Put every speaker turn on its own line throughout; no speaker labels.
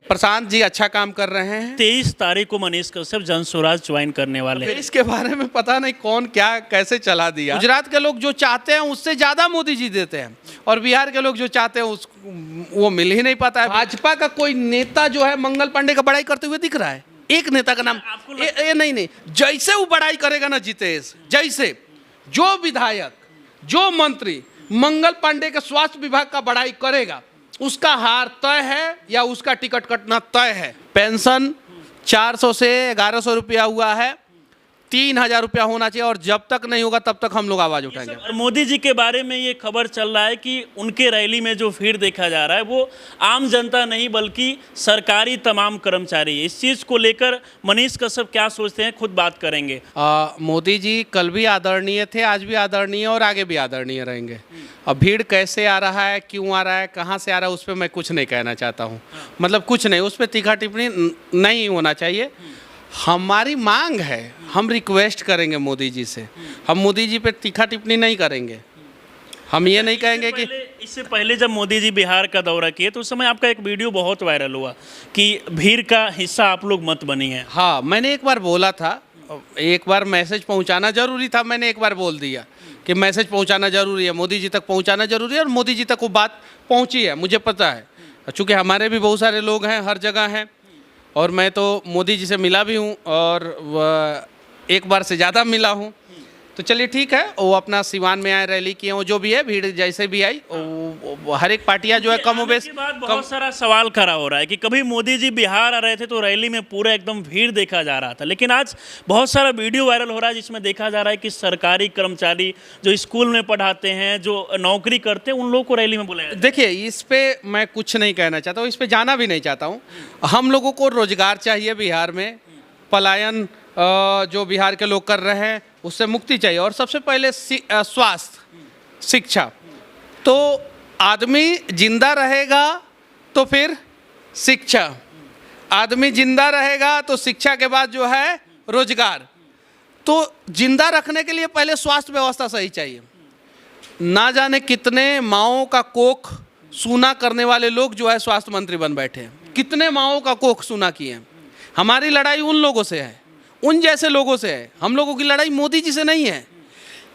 प्रशांत जी अच्छा काम कर रहे हैं।
23 तारीख को मनीष कश्यप जन स्वराज ज्वाइन करने वाले
फिर
हैं।
इसके बारे में पता नहीं कौन क्या कैसे चला दिया। गुजरात के लोग जो चाहते हैं उससे ज्यादा मोदी जी देते हैं, और बिहार के लोग जो चाहते हैं वो मिल ही नहीं पाता है। भाजपा का कोई नेता जो है मंगल पांडे का बड़ाई करते हुए दिख रहा है? एक नेता का नाम नहीं, जैसे वो बड़ाई करेगा ना जितेश, जैसे जो विधायक जो मंत्री मंगल पांडे के स्वास्थ्य विभाग का बड़ाई करेगा उसका हार तय है या उसका टिकट कटना तय है। पेंशन 400 से 1100 रुपया हुआ है, 3000 रुपया होना चाहिए, और जब तक नहीं होगा तब तक हम लोग आवाज उठाएंगे।
और मोदी जी के बारे में ये खबर चल रहा है कि उनके रैली में जो भीड़ देखा जा रहा है वो आम जनता नहीं बल्कि सरकारी तमाम कर्मचारी है। इस चीज़ को लेकर मनीष कश्यप क्या सोचते हैं, खुद बात करेंगे।
मोदी जी कल भी आदरणीय थे, आज भी आदरणीय और आगे भी आदरणीय रहेंगे। अब भीड़ कैसे आ रहा है, क्यों आ रहा है, कहाँ से आ रहा है, उस पर मैं कुछ नहीं कहना चाहता हूँ। मतलब कुछ नहीं, उस पर तीखा टिप्पणी नहीं होना चाहिए। हमारी मांग है, हम रिक्वेस्ट करेंगे मोदी जी से, हम मोदी जी पे तीखा टिप्पणी नहीं करेंगे। हम ये नहीं कहेंगे कि
इससे पहले जब मोदी जी बिहार का दौरा किए तो उस समय आपका एक वीडियो बहुत वायरल हुआ कि भीड़ का हिस्सा आप लोग मत बनिए।
हाँ, मैंने एक बार बोला था, एक बार मैसेज पहुंचाना जरूरी था, मैंने एक बार बोल दिया कि मैसेज पहुंचाना जरूरी है, मोदी जी तक पहुंचाना जरूरी है, और मोदी जी तक वो बात पहुंची है, मुझे पता है। चूँकि हमारे भी बहुत सारे लोग हैं, हर जगह हैं, और मैं तो मोदी जी से मिला भी हूँ और एक बार से ज़्यादा मिला हूँ। तो चलिए ठीक है, वो अपना सिवान में आए, रैली किए, वो जो भी है, भीड़ जैसे भी आई, हर एक पार्टियां जो है कम बेस
बहुत सारा सवाल खड़ा हो रहा है कि कभी मोदी जी बिहार आ रहे थे तो रैली में पूरा एकदम भीड़ देखा जा रहा था, लेकिन आज बहुत सारा वीडियो वायरल हो रहा है जिसमें देखा जा रहा है कि सरकारी कर्मचारी जो स्कूल में पढ़ाते हैं, जो नौकरी करते हैं, उन लोगों को रैली में बुलाया।
देखिए, इस पर मैं कुछ नहीं कहना चाहता हूँ, इस पर जाना भी नहीं चाहता हूँ। हम लोगों को रोजगार चाहिए बिहार में, पलायन जो बिहार के लोग कर रहे हैं उससे मुक्ति चाहिए, और सबसे पहले स्वास्थ्य, शिक्षा। तो आदमी जिंदा रहेगा तो फिर शिक्षा, आदमी जिंदा रहेगा तो शिक्षा के बाद जो है रोजगार। तो जिंदा रखने के लिए पहले स्वास्थ्य व्यवस्था सही चाहिए। ना जाने कितने माओं का कोख सूना करने वाले लोग जो है स्वास्थ्य मंत्री बन बैठे हैं, कितने माओं का कोख सूना किए हैं। हमारी लड़ाई उन लोगों से है, उन जैसे लोगों से है, हम लोगों की लड़ाई मोदी जी से नहीं है।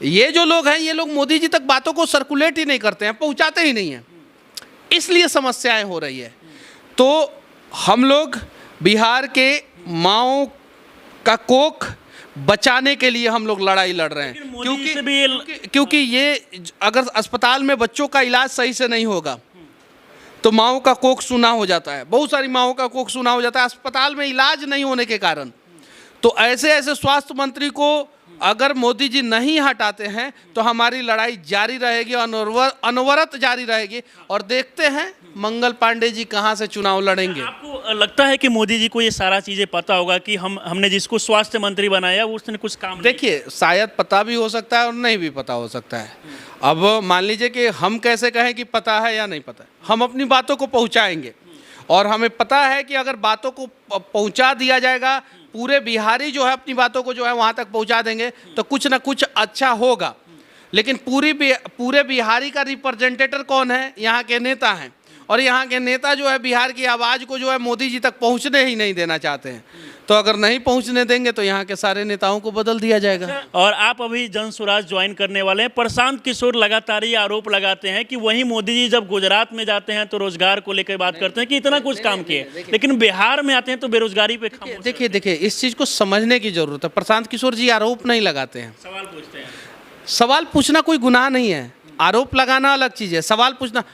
ये जो लोग हैं, ये लोग मोदी जी तक बातों को सर्कुलेट ही नहीं करते हैं, पहुंचाते ही नहीं हैं, इसलिए समस्याएं हो रही है। तो हम लोग बिहार के माओं का कोख बचाने के लिए हम लोग लड़ाई लड़ रहे हैं, क्योंकि ये अगर अस्पताल में बच्चों का इलाज सही से नहीं होगा तो माओं का कोख सूना हो जाता है, बहुत सारी माओं का कोख सूना हो जाता है अस्पताल में इलाज नहीं होने के कारण। तो ऐसे ऐसे स्वास्थ्य मंत्री को अगर मोदी जी नहीं हटाते हैं तो हमारी लड़ाई जारी रहेगी, अनवरत जारी रहेगी, और देखते हैं मंगल पांडे जी कहां से चुनाव लड़ेंगे।
आपको लगता है कि मोदी जी को ये सारा चीज़ें पता होगा कि हमने जिसको स्वास्थ्य मंत्री बनाया वो उसने कुछ काम?
देखिए, शायद पता भी हो सकता है और नहीं भी पता हो सकता है। अब मान लीजिए कि हम कैसे कहें कि पता है या नहीं पता, हम अपनी बातों को पहुँचाएंगे, और हमें पता है कि अगर बातों को पहुँचा दिया जाएगा, पूरे बिहारी जो है अपनी बातों को जो है वहाँ तक पहुँचा देंगे तो कुछ ना कुछ अच्छा होगा। लेकिन पूरे बिहारी का रिप्रेजेंटेटर कौन है? यहाँ के नेता हैं, और यहाँ के नेता जो है बिहार की आवाज़ को जो है मोदी जी तक पहुँचने ही नहीं देना चाहते हैं। तो अगर नहीं पहुँचने देंगे तो यहाँ के सारे नेताओं को बदल दिया जाएगा।
और आप अभी जन स्वराज ज्वाइन करने वाले हैं। प्रशांत किशोर लगातार ये आरोप लगाते हैं कि वहीं मोदी जी जब गुजरात में जाते हैं तो रोजगार को लेकर बात करते हैं कि इतना कुछ काम किए, लेकिन बिहार में आते हैं तो बेरोजगारी पे खामोश।
देखिए, इस चीज़ को समझने की जरूरत है। प्रशांत किशोर जी आरोप नहीं लगाते हैं,
सवाल पूछते हैं।
सवाल पूछना कोई गुनाह नहीं है, आरोप लगाना अलग चीज़ है, सवाल पूछना।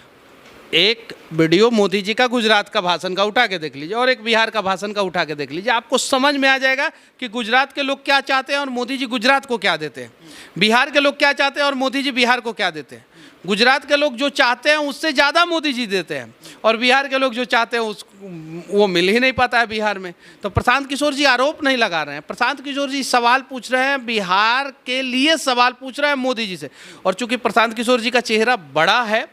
एक वीडियो मोदी जी का गुजरात का भाषण का उठा के देख लीजिए और एक बिहार का भाषण का उठा के देख लीजिए, आपको समझ में आ जाएगा कि गुजरात के लोग क्या चाहते हैं और मोदी जी गुजरात को क्या देते हैं, बिहार के लोग क्या चाहते हैं और मोदी जी बिहार को क्या देते हैं। गुजरात के लोग जो चाहते हैं उससे ज़्यादा मोदी जी देते हैं, और बिहार के लोग जो चाहते हैं वो मिल ही नहीं पाता है बिहार में। तो प्रशांत किशोर जी आरोप नहीं लगा रहे हैं, प्रशांत किशोर जी सवाल पूछ रहे हैं, बिहार के लिए सवाल पूछ रहे हैं मोदी जी से। और चूंकि प्रशांत किशोर जी का चेहरा बड़ा है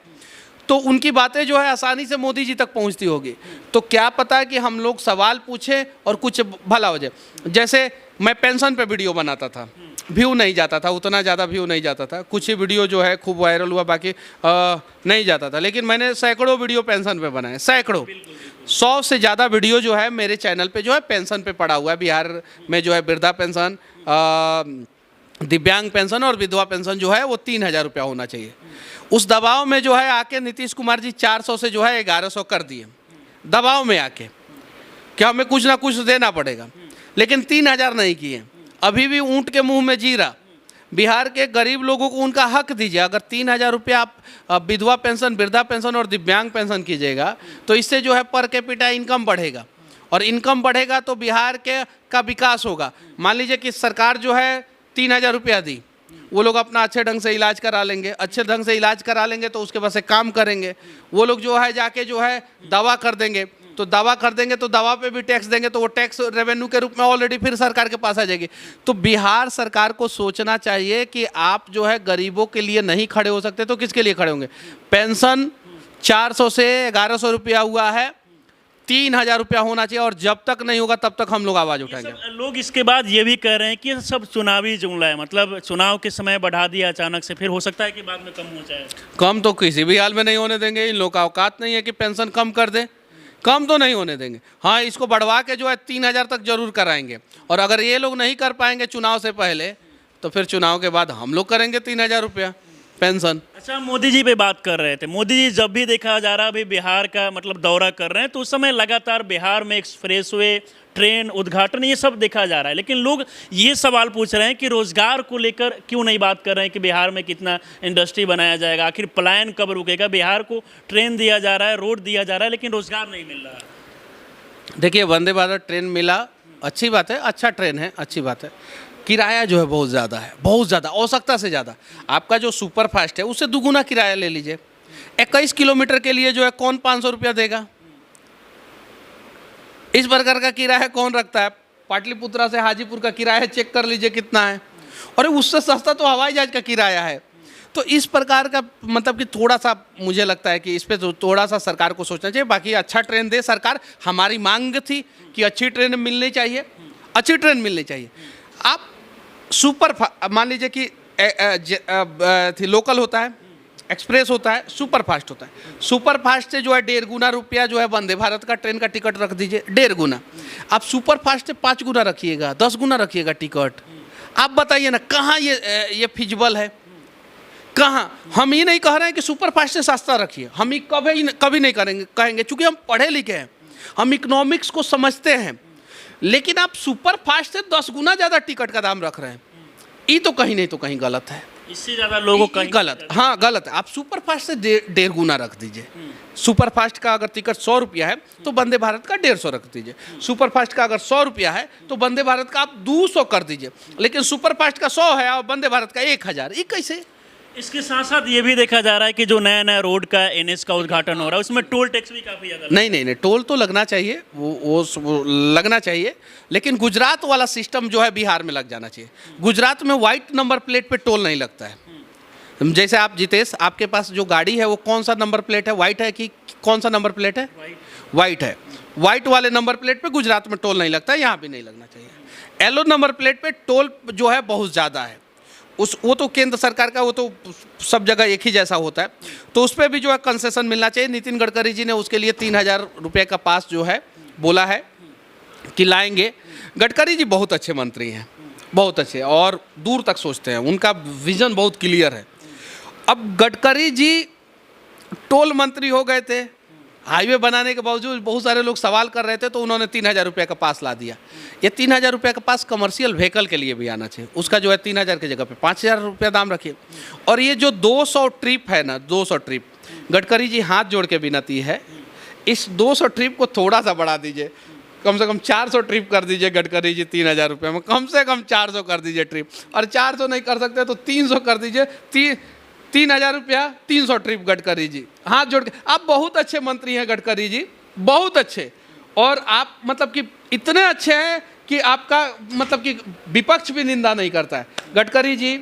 तो उनकी बातें जो है आसानी से मोदी जी तक पहुंचती होगी। तो क्या पता है कि हम लोग सवाल पूछें और कुछ भला हो जाए। जैसे मैं पेंशन पे वीडियो बनाता था, व्यू नहीं जाता था, उतना ज़्यादा व्यू नहीं जाता था। कुछ ही वीडियो जो है खूब वायरल हुआ, बाकी नहीं जाता था। लेकिन मैंने सैकड़ों वीडियो पेंशन पे बनाए, सैकड़ों, 100 से ज़्यादा वीडियो जो है मेरे चैनल पे जो है पेंशन पे पड़ा हुआ है। बिहार में जो है वृद्धा पेंशन, दिव्यांग पेंशन और विधवा पेंशन जो है वो 3,000 रुपया होना चाहिए। उस दबाव में जो है आके नीतीश कुमार जी 400 से जो है 1100 कर दिए, दबाव में आके कि हमें कुछ ना कुछ देना पड़ेगा, लेकिन 3,000 नहीं किए। अभी भी ऊँट के मुंह में जीरा। बिहार के गरीब लोगों को उनका हक दीजिए। अगर 3,000 रुपया आप विधवा पेंशन, वृद्धा पेंशन और दिव्यांग पेंशन कीजिएगा तो इससे जो है पर कैपिटा इनकम बढ़ेगा, और इनकम बढ़ेगा तो बिहार के का विकास होगा। मान लीजिए कि सरकार जो है 3,000 रुपया दी, वो लोग अपना अच्छे ढंग से इलाज करा लेंगे, अच्छे ढंग से इलाज करा लेंगे तो उसके बाद से काम करेंगे। वो लोग जो है जाके जो है दवा कर देंगे, तो दवा कर देंगे तो दवा पे भी टैक्स देंगे, तो वो टैक्स रेवेन्यू के रूप में ऑलरेडी फिर सरकार के पास आ जाएगी। तो बिहार सरकार को सोचना चाहिए कि आप जो है गरीबों के लिए नहीं खड़े हो सकते तो किसके लिए खड़े होंगे। पेंशन 400 से 1100 रुपया हुआ है, 3,000 रुपया होना चाहिए, और जब तक नहीं होगा तब तक हम लोग आवाज़ उठाएंगे।
लोग इसके बाद ये भी कह रहे हैं कि ये सब चुनावी जुमला है, मतलब चुनाव के समय बढ़ा दिया अचानक से, फिर हो सकता है कि बाद में कम हो जाए।
कम तो किसी भी हाल में नहीं होने देंगे। इन लोग का औकात नहीं है कि पेंशन कम कर दे, कम तो नहीं होने देंगे। हाँ, इसको बढ़वा के जो है 3,000 तक जरूर कराएंगे, और अगर ये लोग नहीं कर पाएंगे चुनाव से पहले तो फिर चुनाव के बाद हम लोग करेंगे 3,000 रुपया पेंशन।
अच्छा, मोदी जी पे बात कर रहे थे। मोदी जी जब भी देखा जा रहा, अभी बिहार का मतलब दौरा कर रहे हैं, तो उस समय लगातार बिहार में एक्सप्रेसवे, ट्रेन उद्घाटन, ये सब देखा जा रहा है। लेकिन लोग ये सवाल पूछ रहे हैं कि रोजगार को लेकर क्यों नहीं बात कर रहे हैं कि बिहार में कितना इंडस्ट्री बनाया जाएगा, आखिर पलायन कब रुकेगा। बिहार को ट्रेन दिया जा रहा है, रोड दिया जा रहा है, लेकिन रोजगार नहीं मिल रहा है।
देखिए, वंदे भारत ट्रेन मिला, अच्छी बात है, अच्छा ट्रेन है, अच्छी बात है। किराया जो है बहुत ज़्यादा है, बहुत ज़्यादा, आवश्यकता से ज़्यादा। आपका जो सुपर फास्ट है उससे दुगुना किराया ले लीजिए। 21 किलोमीटर के लिए जो है कौन 500 रुपया देगा? इस प्रकार का किराया कौन रखता है? पाटलिपुत्रा से हाजीपुर का किराया चेक कर लीजिए कितना है, और उससे सस्ता तो हवाई जहाज का किराया है। तो इस प्रकार का मतलब कि थोड़ा सा मुझे लगता है कि इस पर थोड़ा सा सरकार को सोचना चाहिए। बाकी अच्छा ट्रेन दे सरकार, हमारी मांग थी कि अच्छी ट्रेन मिलनी चाहिए, अच्छी ट्रेन मिलनी चाहिए। आप सुपर मान लीजिए कि लोकल होता है, एक्सप्रेस होता है, सुपर फास्ट होता है। सुपर फास्ट से जो है 1.5 गुना रुपया जो है वंदे भारत का ट्रेन का टिकट रख दीजिए, 1.5 गुना। आप सुपर फास्ट से 5 गुना रखिएगा, 10 गुना रखिएगा टिकट। आप बताइए ना, कहाँ ये फिजिबल है? कहाँ? हम ये नहीं कह रहे हैं कि सुपर फास्ट से सस्ता रखिए, हम ये कभी नहीं कहेंगे, चूँकि हम पढ़े लिखे हैं, हम इकोनॉमिक्स को समझते हैं। लेकिन आप सुपर फास्ट से 10 गुना ज़्यादा टिकट का दाम रख रहे हैं, ये तो कहीं नहीं तो कहीं गलत है।
इससे ज़्यादा लोगों का
गलत, हाँ गलत है। आप सुपर फास्ट से 1.5 गुना रख दीजिए। सुपर फास्ट का अगर टिकट 100 रुपया है तो वंदे भारत का 150 रख दीजिए। सुपर फास्ट का अगर 100 रुपया है तो वंदे भारत का आप 200 कर दीजिए। लेकिन सुपर फास्ट का 100 है और वंदे भारत का 1,000, ये कैसे?
इसके साथ साथ ये भी देखा जा रहा है कि जो नया नया रोड का NH का उद्घाटन हो रहा है, उसमें टोल टैक्स भी काफ़ी ज़्यादा।
नहीं, टोल तो लगना चाहिए, वो लगना चाहिए, लेकिन गुजरात वाला सिस्टम जो है बिहार में लग जाना चाहिए। गुजरात में वाइट नंबर प्लेट पे टोल नहीं लगता है। जैसे आप जितेश, आपके पास जो गाड़ी है वो कौन सा नंबर प्लेट है? वाइट है कि कौन सा नंबर प्लेट है? वाइट है। वाइट वाले नंबर प्लेट पे गुजरात में टोल नहीं लगता है, यहाँ भी नहीं लगना चाहिए। येलो नंबर प्लेट पे टोल जो है बहुत ज़्यादा है। वो तो केंद्र सरकार का, वो तो सब जगह एक ही जैसा होता है, तो उस पर भी जो है कंसेशन मिलना चाहिए। नितिन गडकरी जी ने उसके लिए 3,000 रुपये का पास जो है बोला है कि लाएंगे। गडकरी जी बहुत अच्छे मंत्री हैं, बहुत अच्छे, और दूर तक सोचते हैं, उनका विजन बहुत क्लियर है। अब गडकरी जी टोल मंत्री हो गए थे, हाईवे बनाने के बावजूद बहुत सारे लोग सवाल कर रहे थे, तो उन्होंने 3,000 रुपये का पास ला दिया। ये 3,000 रुपये का पास कमर्शियल व्हीकल के लिए भी आना चाहिए। उसका जो है 3,000 की जगह पे 5,000 रुपया दाम रखिए। और ये जो 200 ट्रिप है ना, 200 ट्रिप, गडकरी जी हाथ जोड़ के विनती है, इस 200 ट्रिप को थोड़ा सा बढ़ा दीजिए, कम से कम 400 ट्रिप कर दीजिए गडकरी जी। 3,000 रुपये में कम से कम 400 कर दीजिए ट्रिप, और 400 नहीं कर सकते तो 300 कर दीजिए। 3,000 रुपया 300 ट्रिप गडकरी जी, हाथ जोड़ के। आप बहुत अच्छे मंत्री हैं गडकरी जी, बहुत अच्छे, और आप मतलब कि इतने अच्छे हैं कि आपका मतलब कि विपक्ष भी निंदा नहीं करता है। गडकरी जी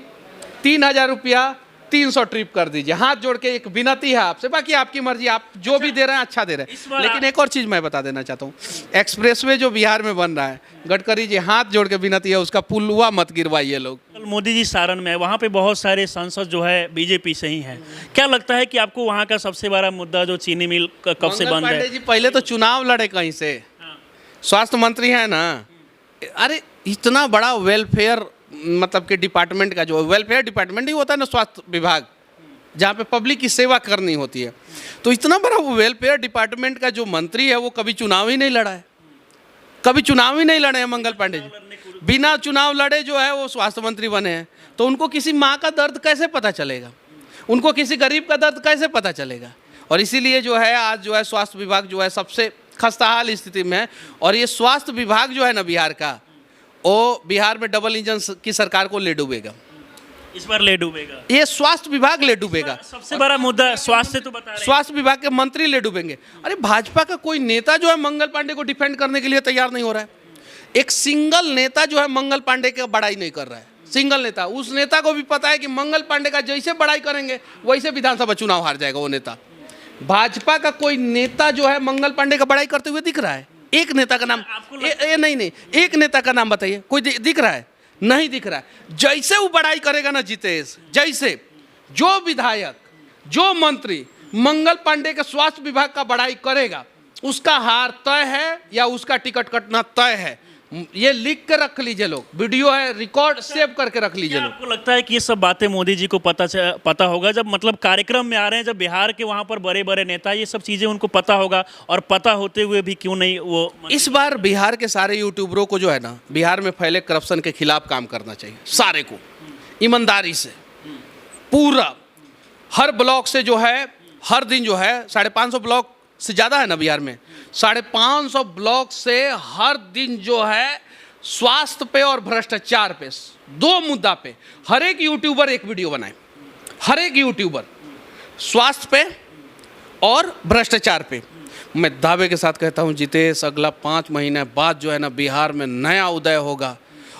3,000 रुपया 300 ट्रिप कर दीजिए, हाथ जोड़ के एक विनती है आपसे। बाकी आपकी मर्जी, आप जो भी दे रहे हैं अच्छा दे रहे हैं। लेकिन एक और चीज़ मैं बता देना चाहता हूँ, एक्सप्रेसवे जो बिहार में बन रहा है, गडकरी जी हाथ जोड़ के विनती है, उसका पुलवा मत गिरवाइए लोग।
मोदी जी सारण में है, वहाँ पे बहुत सारे सांसद जो है बीजेपी से ही हैं। क्या लगता है कि आपको वहाँ का सबसे बड़ा मुद्दा जो चीनी मिल कब से
मंगल
बंद
पांडे
है?
जी पहले तो चुनाव लड़े कहीं से, स्वास्थ्य मंत्री है ना। अरे इतना बड़ा वेलफेयर मतलब कि डिपार्टमेंट का जो वेलफेयर डिपार्टमेंट ही होता है ना, स्वास्थ्य विभाग, जहाँ पे पब्लिक की सेवा करनी होती है, तो इतना बड़ा वो वेलफेयर डिपार्टमेंट का जो मंत्री है वो कभी चुनाव ही नहीं लड़ा है, कभी चुनाव ही नहीं लड़े हैं मंगल पांडे जी। बिना चुनाव लड़े जो है वो स्वास्थ्य मंत्री बने हैं, तो उनको किसी माँ का दर्द कैसे पता चलेगा, उनको किसी गरीब का दर्द कैसे पता चलेगा। और इसीलिए जो है आज जो है स्वास्थ्य विभाग जो है सबसे खस्ताहाल स्थिति में है। और ये स्वास्थ्य विभाग जो है ना बिहार का, वो बिहार में डबल इंजन की सरकार को ले डूबेगा,
इस बार ले डूबेगा,
ये स्वास्थ्य विभाग ले डूबेगा।
सबसे बड़ा मुद्दा स्वास्थ्य तो बता रहे हैं।
स्वास्थ्य विभाग के मंत्री ले डूबेंगे। अरे भाजपा का कोई नेता जो है मंगल पांडे को डिफेंड करने के लिए तैयार नहीं हो रहा है। एक सिंगल नेता जो है मंगल पांडे की बड़ाई नहीं कर रहा है, सिंगल नेता। उस नेता को भी पता है कि मंगल पांडे का जैसे बड़ाई करेंगे वैसे विधानसभा चुनाव हार जाएगा वो नेता। भाजपा का कोई नेता जो है मंगल पांडे का बड़ाई करते हुए दिख रहा है? एक नेता का नाम नहीं, एक नेता का नाम बताइए, कोई दिख रहा है? नहीं दिख रहा है। जैसे वो बड़ाई करेगा ना जितेश, जैसे जो विधायक जो मंत्री मंगल पांडे के स्वास्थ्य विभाग का बड़ाई करेगा उसका हार तय है या उसका टिकट कटना तय है। ये लिख के रख लीजिए लोग, वीडियो है, रिकॉर्ड सेव करके रख लीजिए लोग।
आपको लगता है कि ये सब बातें मोदी जी को पता होगा जब मतलब कार्यक्रम में आ रहे हैं, जब बिहार के वहाँ पर बड़े बड़े नेता, ये सब चीज़ें उनको पता होगा, और पता होते हुए भी क्यों नहीं वो
इस बार बिहार के सारे यूट्यूबरों को जो है ना बिहार में फैले करप्शन के खिलाफ काम करना चाहिए, सारे को ईमानदारी से। पूरा हर ब्लॉक से जो है हर दिन जो है 550 ब्लॉक से ज़्यादा है ना बिहार में, 550 ब्लॉक से हर दिन जो है स्वास्थ्य पे और भ्रष्टाचार पे, दो मुद्दा पे हर एक यूट्यूबर एक वीडियो बनाए। हर एक यूट्यूबर स्वास्थ्य पे और भ्रष्टाचार पे। मैं दावे के साथ कहता हूँ जितेश, अगला 5 महीने बाद जो है ना बिहार में नया उदय होगा,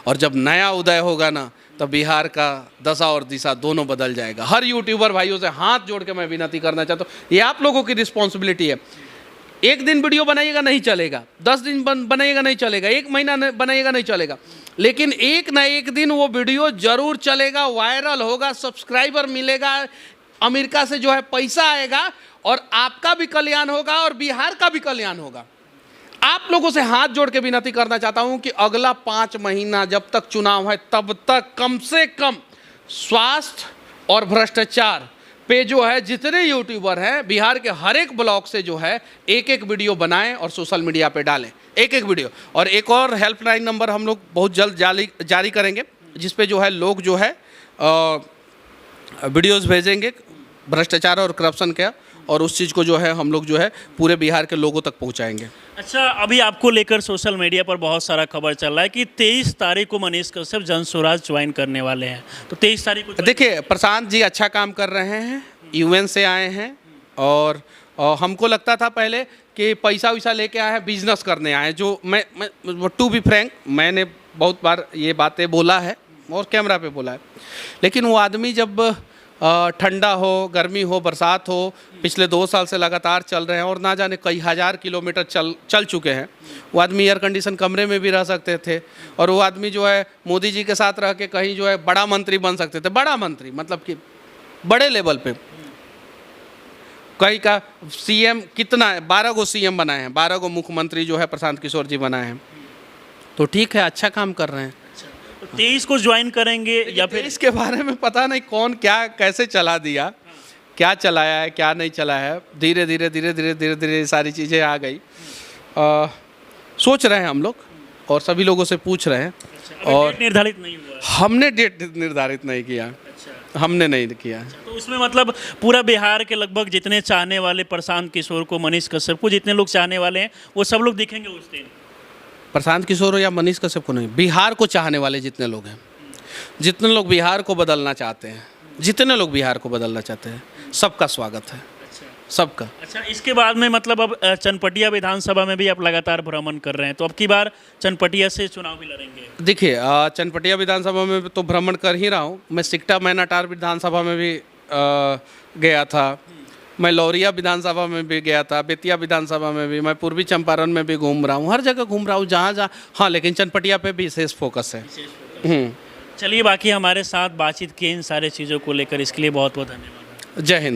और जब नया उदय होगा ना तो बिहार का दशा और दिशा दोनों बदल जाएगा। हर यूट्यूबर भाइयों से हाथ जोड़ के मैं विनती करना चाहता हूँ, ये आप लोगों की रिस्पॉन्सिबिलिटी है। एक दिन वीडियो बनाइएगा नहीं चलेगा, 10 दिन बनाइएगा नहीं चलेगा, 1 महीना बनाइएगा नहीं चलेगा, लेकिन एक ना एक दिन वो वीडियो जरूर चलेगा, वायरल होगा, सब्सक्राइबर मिलेगा, अमेरिका से जो है पैसा आएगा, और आपका भी कल्याण होगा और बिहार का भी कल्याण होगा। आप लोगों से हाथ जोड़ के विनती करना चाहता हूं कि अगला 5 महीना जब तक चुनाव है तब तक कम से कम स्वास्थ्य और भ्रष्टाचार पे जो है जितने यूट्यूबर हैं बिहार के हर एक ब्लॉक से जो है एक एक वीडियो बनाएं और सोशल मीडिया पे डालें, एक एक वीडियो। और एक और हेल्पलाइन नंबर हम लोग बहुत जल्द जारी करेंगे, जिस पे जो है लोग जो है वीडियोस भेजेंगे भ्रष्टाचार और करप्शन का, और उस चीज़ को जो है हम लोग जो है पूरे बिहार के लोगों तक पहुंचाएंगे।
अच्छा, अभी आपको लेकर सोशल मीडिया पर बहुत सारा खबर चल रहा है कि 23 तारीख को मनीष कश्यप जन स्वराज ज्वाइन करने वाले हैं, तो 23 तारीख को
देखिए प्रशांत जी अच्छा काम कर रहे हैं, यूएन से आए हैं, और हमको लगता था पहले कि पैसा वैसा लेके आए हैं, बिजनेस करने आए हैं। जो मैं टू बी फ्रैंक, मैंने बहुत बार ये बातें बोला है और कैमरा पे बोला है, लेकिन वो आदमी जब ठंडा हो, गर्मी हो, बरसात हो, पिछले 2 साल से लगातार चल रहे हैं और ना जाने कई हज़ार किलोमीटर चल चुके हैं। वो आदमी एयर कंडीशन कमरे में भी रह सकते थे, और वो आदमी जो है मोदी जी के साथ रह के कहीं जो है बड़ा मंत्री बन सकते थे। बड़ा मंत्री मतलब कि बड़े लेवल पे, कहीं का सीएम कितना है, 12 गो सीएम बनाए हैं, 12 गो मुख्यमंत्री जो है प्रशांत किशोर जी बनाए हैं। तो ठीक है, अच्छा काम कर रहे हैं।
23 को ज्वाइन करेंगे या फिर
इसके बारे में पता नहीं कौन क्या कैसे चला दिया, क्या चलाया है क्या नहीं चलाया है। धीरे धीरे सारी चीज़ें आ गई। सोच रहे हैं हम लोग और सभी लोगों से पूछ रहे हैं, और
निर्धारित नहीं हुआ,
हमने डेट निर्धारित नहीं किया। हमने नहीं किया।
तो उसमें मतलब पूरा बिहार के लगभग जितने चाहने वाले प्रशांत किशोर को, मनीष कश्यप को, जितने लोग चाहने वाले हैं वो सब लोग दिखेंगे उस दिन।
प्रशांत किशोर या मनीष कश्यप को नहीं, बिहार को चाहने वाले जितने लोग हैं, जितने लोग बिहार को बदलना चाहते हैं, जितने लोग बिहार को बदलना चाहते हैं, सबका स्वागत है, सबका।
अच्छा, इसके बाद में मतलब अब चनपटिया विधानसभा में भी आप लगातार भ्रमण कर रहे हैं, तो अब की बार चनपटिया से चुनाव भी लड़ेंगे?
देखिए चनपटिया विधानसभा में तो भ्रमण कर ही रहा हूँ। मैं सिकटा मैनाटार विधानसभा में भी गया था, मैं लौरिया विधानसभा में भी गया था, बेतिया विधानसभा में भी, मैं पूर्वी चंपारण में भी घूम रहा हूँ, हर जगह घूम रहा हूँ जहाँ। हाँ, लेकिन चनपटिया पे भी विशेष फोकस है।
चलिए, बाकी हमारे साथ बातचीत की इन सारे चीज़ों को लेकर, इसके लिए बहुत बहुत धन्यवाद।
जय हिंद।